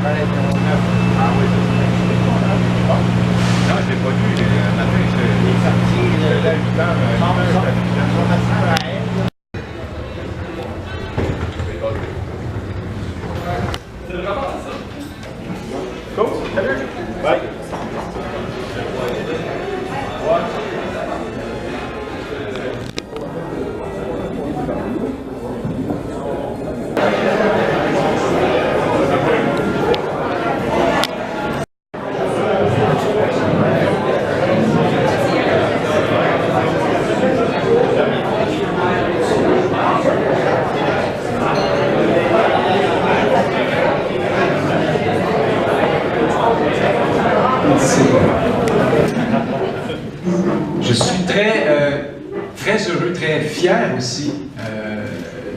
Ah oui, non, je l'ai pas vu. Le matin, il est sorti là, 8 heures. C'est le rapport, c'est ça? Cool, salut. Bye. Je suis très heureux, très fier aussi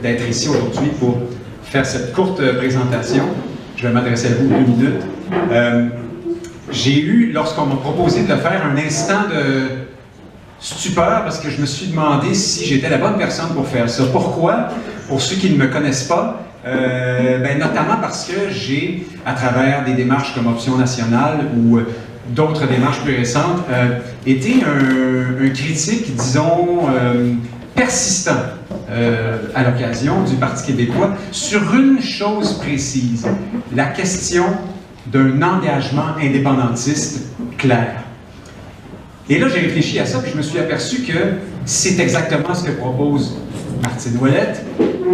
d'être ici aujourd'hui pour faire cette courte présentation. Je vais m'adresser à vous 2 minutes. J'ai eu, lorsqu'on m'a proposé de le faire, un instant de stupeur parce que je me suis demandé si j'étais la bonne personne pour faire ça. Pourquoi? Pour ceux qui ne me connaissent pas, notamment parce que j'ai, à travers des démarches comme Option nationale ou d'autres démarches plus récentes, été un critique, disons, persistant à l'occasion du Parti québécois sur une chose précise, la question d'un engagement indépendantiste clair. Et là, j'ai réfléchi à ça, puis je me suis aperçu que c'est exactement ce que propose Martine Ouellette.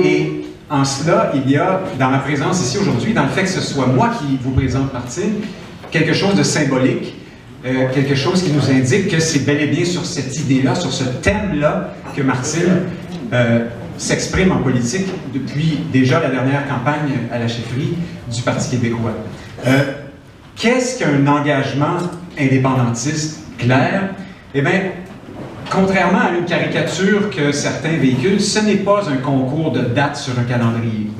Et en cela, il y a, dans ma présence ici aujourd'hui, dans le fait que ce soit moi qui vous présente Martine, quelque chose de symbolique, quelque chose qui nous indique que c'est bel et bien sur cette idée-là, sur ce thème-là, que Martine s'exprime en politique depuis déjà la dernière campagne à la chefferie du Parti québécois. Qu'est-ce qu'un engagement indépendantiste clair? Eh bien, contrairement à une caricature que certains véhiculent, ce n'est pas un concours de dates sur un calendrier.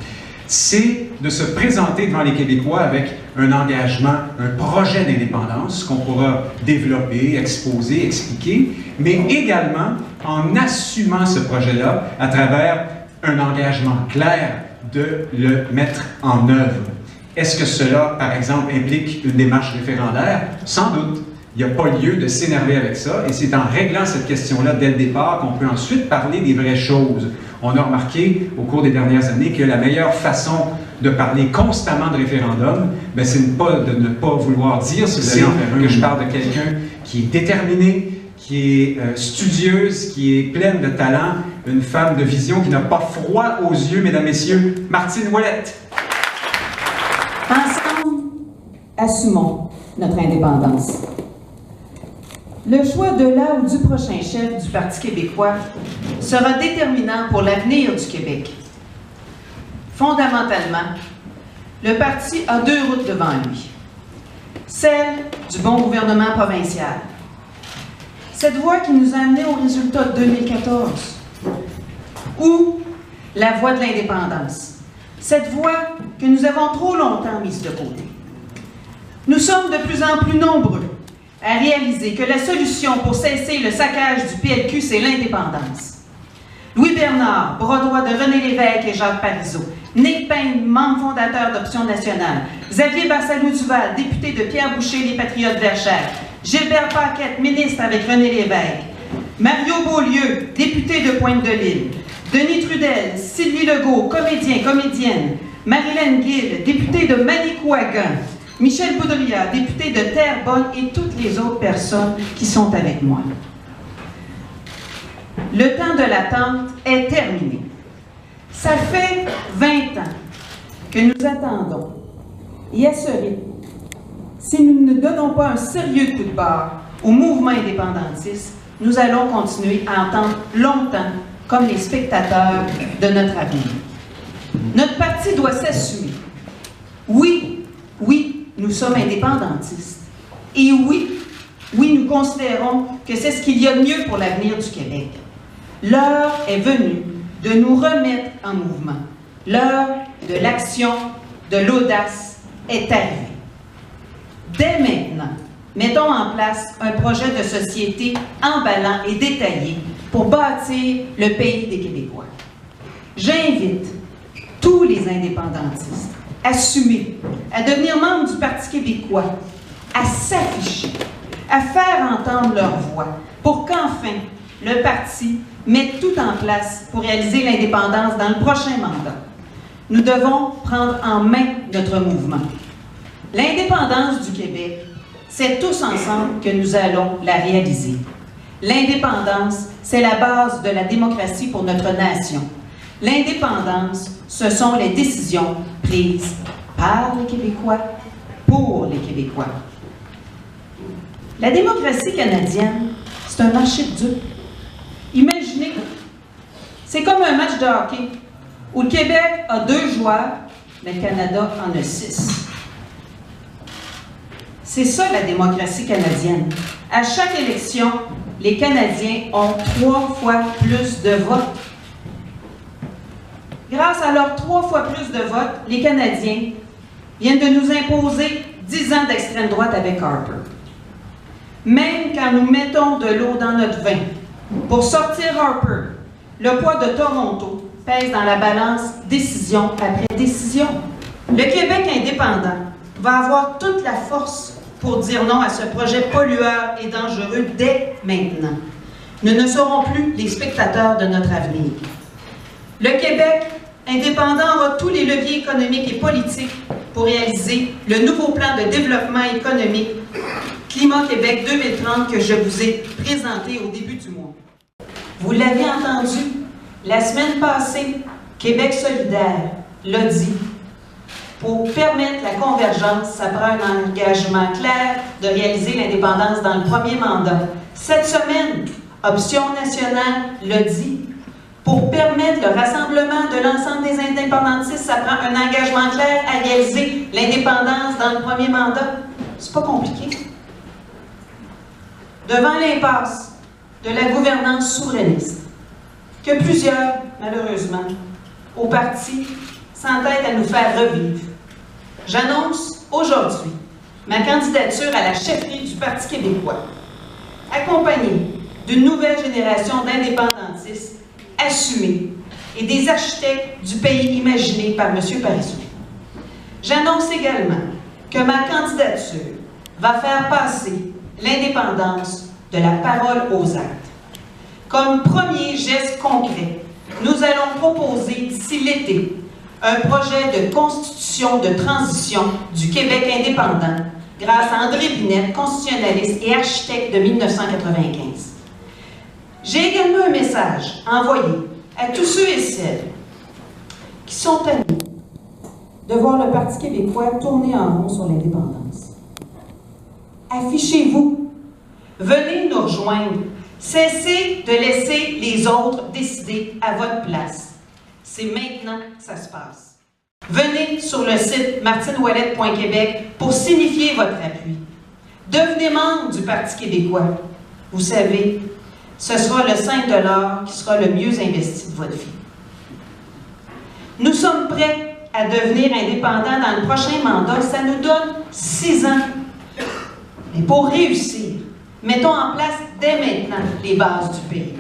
C'est de se présenter devant les Québécois avec un engagement, un projet d'indépendance qu'on pourra développer, exposer, expliquer, mais également en assumant ce projet-là à travers un engagement clair de le mettre en œuvre. Est-ce que cela, par exemple, implique une démarche référendaire? Sans doute. Il n'y a pas lieu de s'énerver avec ça, et c'est en réglant cette question-là dès le départ qu'on peut ensuite parler des vraies choses. On a remarqué au cours des dernières années que la meilleure façon de parler constamment de référendum, c'est de ne pas vouloir dire, si que je parle de quelqu'un qui est déterminé, qui est studieuse, qui est pleine de talent, une femme de vision qui n'a pas froid aux yeux, mesdames, messieurs, Martine Ouellette. Ensemble, assumons notre indépendance. Le choix de la ou du prochain chef du Parti québécois sera déterminant pour l'avenir du Québec. Fondamentalement, le parti a 2 routes devant lui. Celle du bon gouvernement provincial. Cette voie qui nous a amenés au résultat de 2014. Ou la voie de l'indépendance. Cette voie que nous avons trop longtemps mise de côté. Nous sommes de plus en plus nombreux à réaliser que la solution pour cesser le saccage du PLQ, c'est l'indépendance. Louis Bernard, bras droit de René Lévesque et Jacques Parizeau, Nick Payne, membre fondateur d'Option nationale, Xavier Barsalou-Duval, député de Pierre Boucher, les Patriotes Verchères, Gilbert Paquette, ministre avec René Lévesque, Mario Beaulieu, député de Pointe-de-l'Île, Denis Trudel, Sylvie Legault, comédien, comédienne, Marilyn Gill, députée de Manicouagan, Michel Boudria, député de Terrebonne et toutes les autres personnes qui sont avec moi. Le temps de l'attente est terminé. Ça fait 20 ans que nous attendons. Et à ce rythme, si nous ne donnons pas un sérieux coup de barre au mouvement indépendantiste, nous allons continuer à entendre longtemps comme les spectateurs de notre avenir. Notre parti doit s'assumer. Oui, nous sommes indépendantistes. Et oui, nous considérons que c'est ce qu'il y a de mieux pour l'avenir du Québec. L'heure est venue de nous remettre en mouvement. L'heure de l'action, de l'audace est arrivée. Dès maintenant, mettons en place un projet de société emballant et détaillé pour bâtir le pays des Québécois. J'invite tous les indépendantistes assumer, à devenir membre du Parti québécois, à s'afficher, à faire entendre leur voix, pour qu'enfin, le parti mette tout en place pour réaliser l'indépendance dans le prochain mandat. Nous devons prendre en main notre mouvement. L'indépendance du Québec, c'est tous ensemble que nous allons la réaliser. L'indépendance, c'est la base de la démocratie pour notre nation. L'indépendance, ce sont les décisions prises par les Québécois, pour les Québécois. La démocratie canadienne, c'est un marché de dupes. Imaginez, c'est comme un match de hockey où le Québec a 2 joueurs, mais le Canada en a 6. C'est ça la démocratie canadienne. À chaque élection, les Canadiens ont 3 fois plus de votes. Grâce à leurs 3 fois plus de votes, les Canadiens viennent de nous imposer 10 ans d'extrême droite avec Harper. Même quand nous mettons de l'eau dans notre vin pour sortir Harper, le poids de Toronto pèse dans la balance décision après décision. Le Québec indépendant va avoir toute la force pour dire non à ce projet pollueur et dangereux dès maintenant. Nous ne serons plus les spectateurs de notre avenir. Le Québec indépendant aura tous les leviers économiques et politiques pour réaliser le nouveau plan de développement économique Climat Québec 2030 que je vous ai présenté au début du mois. Vous l'avez entendu, la semaine passée, Québec solidaire l'a dit. Pour permettre la convergence, ça prend un engagement clair de réaliser l'indépendance dans le premier mandat. Cette semaine, Option nationale l'a dit. Pour permettre le rassemblement de l'ensemble des indépendantistes, ça prend un engagement clair à réaliser l'indépendance dans le premier mandat. C'est pas compliqué. Devant l'impasse de la gouvernance souverainiste, que plusieurs, malheureusement, au parti, s'entêtent à nous faire revivre, j'annonce aujourd'hui ma candidature à la chefferie du Parti québécois, accompagnée d'une nouvelle génération d'indépendantistes assumés et des architectes du pays imaginé par M. Parizeau. J'annonce également que ma candidature va faire passer l'indépendance de la parole aux actes. Comme premier geste concret, nous allons proposer d'ici l'été un projet de constitution de transition du Québec indépendant grâce à André Binette, constitutionnaliste et architecte de 1995. J'ai également un message envoyé à tous ceux et celles qui sont tannés de voir le Parti québécois tourner en rond sur l'indépendance. Affichez-vous. Venez nous rejoindre. Cessez de laisser les autres décider à votre place. C'est maintenant que ça se passe. Venez sur le site martineouellette.québec pour signifier votre appui. Devenez membre du Parti québécois. Vous savez, ce sera le 5 $ qui sera le mieux investi de votre vie. Nous sommes prêts à devenir indépendants dans le prochain mandat. Ça nous donne 6 ans. Mais pour réussir, mettons en place dès maintenant les bases du pays.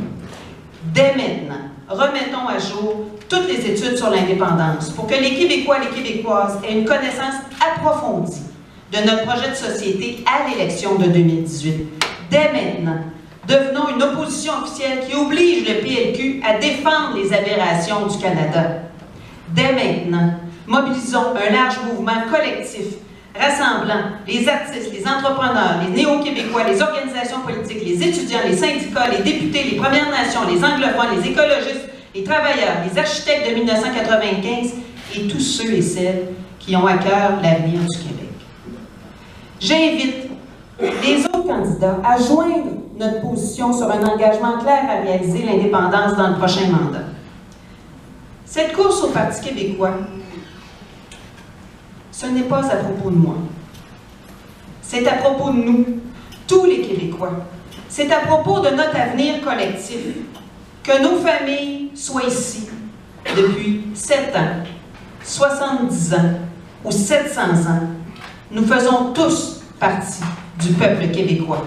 Dès maintenant, remettons à jour toutes les études sur l'indépendance pour que les Québécois et les Québécoises aient une connaissance approfondie de notre projet de société à l'élection de 2018. Dès maintenant, devenons une opposition officielle qui oblige le PLQ à défendre les aberrations du Canada. Dès maintenant, mobilisons un large mouvement collectif rassemblant les artistes, les entrepreneurs, les néo-québécois, les organisations politiques, les étudiants, les syndicats, les députés, les Premières Nations, les anglophones, les écologistes, les travailleurs, les architectes de 1995 et tous ceux et celles qui ont à cœur l'avenir du Québec. J'invite les autres candidats à joindre notre position sur un engagement clair à réaliser l'indépendance dans le prochain mandat. Cette course au Parti québécois, ce n'est pas à propos de moi. C'est à propos de nous, tous les Québécois. C'est à propos de notre avenir collectif. Que nos familles soient ici depuis 7 ans, 70 ans ou 700 ans, nous faisons tous partie du peuple québécois.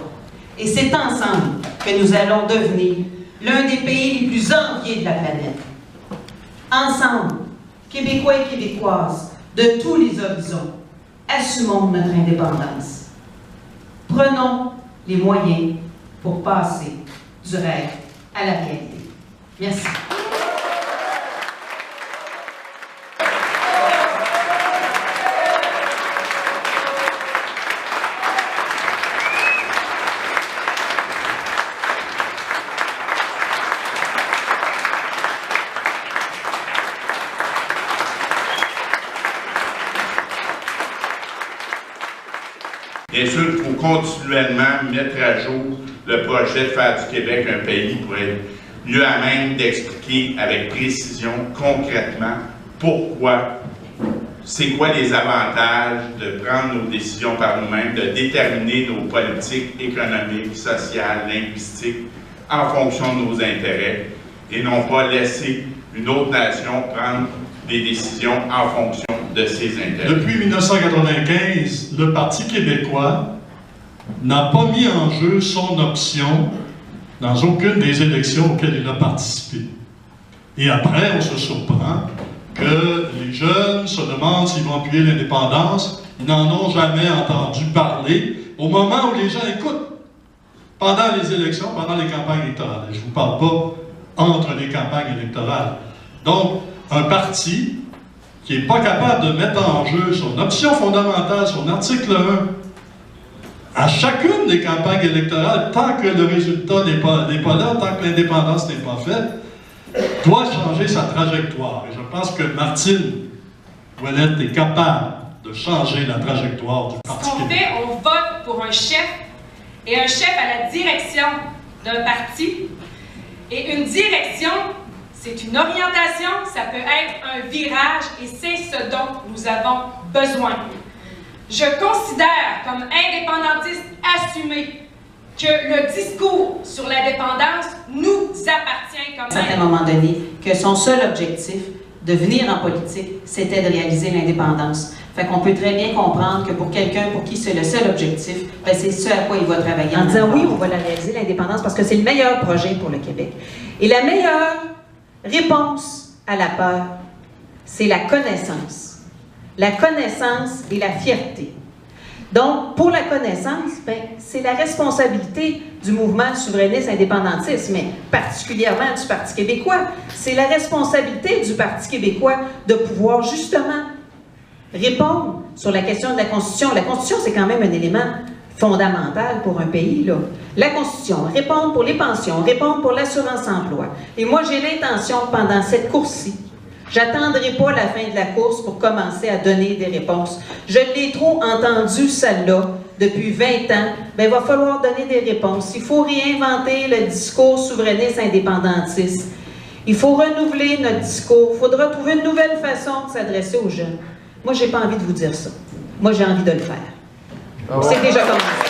Et c'est ensemble que nous allons devenir l'un des pays les plus enviés de la planète. Ensemble, Québécois et Québécoises, de tous les horizons. Assumons notre indépendance. Prenons les moyens pour passer du rêve à la réalité. Merci. Bien sûr, il faut continuellement mettre à jour le projet de faire du Québec un pays pour être mieux à même d'expliquer avec précision, concrètement, pourquoi, c'est quoi les avantages de prendre nos décisions par nous-mêmes, de déterminer nos politiques économiques, sociales, linguistiques en fonction de nos intérêts et non pas laisser une autre nation prendre des décisions en fonction de ses intérêts. Depuis 1995, le Parti québécois n'a pas mis en jeu son option dans aucune des élections auxquelles il a participé. Et après, on se surprend que les jeunes se demandent s'ils vont appuyer l'indépendance. Ils n'en ont jamais entendu parler au moment où les gens écoutent. Pendant les élections, pendant les campagnes électorales. Je ne vous parle pas entre les campagnes électorales. Donc, un parti qui n'est pas capable de mettre en jeu son option fondamentale, son article 1, à chacune des campagnes électorales, tant que le résultat n'est pas là, tant que l'indépendance n'est pas faite, doit changer sa trajectoire. Et je pense que Martine Ouellette est capable de changer la trajectoire du Parti québécois. On vote pour un chef, et un chef à la direction d'un parti. Et une direction, c'est une orientation, ça peut être un virage, et c'est ce dont nous avons besoin. Je considère comme indépendantiste assumé que le discours sur la dépendance nous appartient comme... À un certain moment donné, que son seul objectif de venir en politique, c'était de réaliser l'indépendance. Fait qu'on peut très bien comprendre que pour quelqu'un pour qui c'est le seul objectif, ben c'est ce à quoi il va travailler. En disant oui, on va la réaliser, l'indépendance, parce que c'est le meilleur projet pour le Québec. Et la meilleure réponse à la peur, c'est la connaissance. La connaissance et la fierté. Donc, pour la connaissance, ben, c'est la responsabilité du mouvement souverainiste indépendantiste, mais particulièrement du Parti québécois. C'est la responsabilité du Parti québécois de pouvoir justement répondre sur la question de la Constitution. La Constitution, c'est quand même un élément fondamental pour un pays, là. La Constitution, répondre pour les pensions, répondre pour l'assurance-emploi. Et moi, j'ai l'intention, pendant cette course-ci, j'attendrai pas la fin de la course pour commencer à donner des réponses. Je l'ai trop entendu, celle-là, depuis 20 ans. Bien, il va falloir donner des réponses. Il faut réinventer le discours souverainiste indépendantiste. Il faut renouveler notre discours. Il faudra trouver une nouvelle façon de s'adresser aux jeunes. Moi, j'ai pas envie de vous dire ça. Moi, j'ai envie de le faire. C'est déjà commencé.